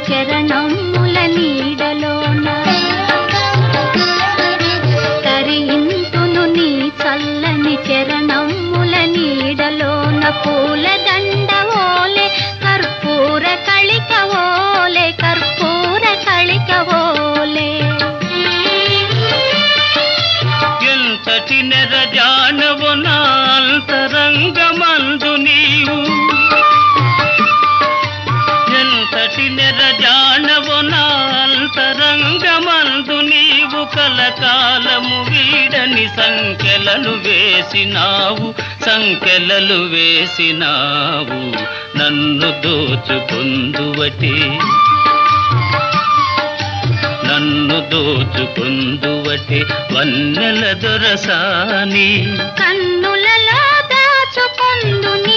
చరణముల నీడలోన తరింతును నీ చల్లని చరణముల నీడలోన పూలదండ ఓలే కర్పూర కళిక ఓలే కర్పూర కళిక ఓలే ఎంతటి నెరజానవు నా అంతరంగమందు నీవు ఎంతటి నెరజానవు నా అంతరంగమందు నీవు కలకాలము వీడని సంఖ్యలను వేసినావు సంఖ్యలలు వేసినావు నన్ను దోచుకొందువటే నన్ను దోచుకొందువటే వన్నెల దొరసాని కన్నులలో దాచుకొందు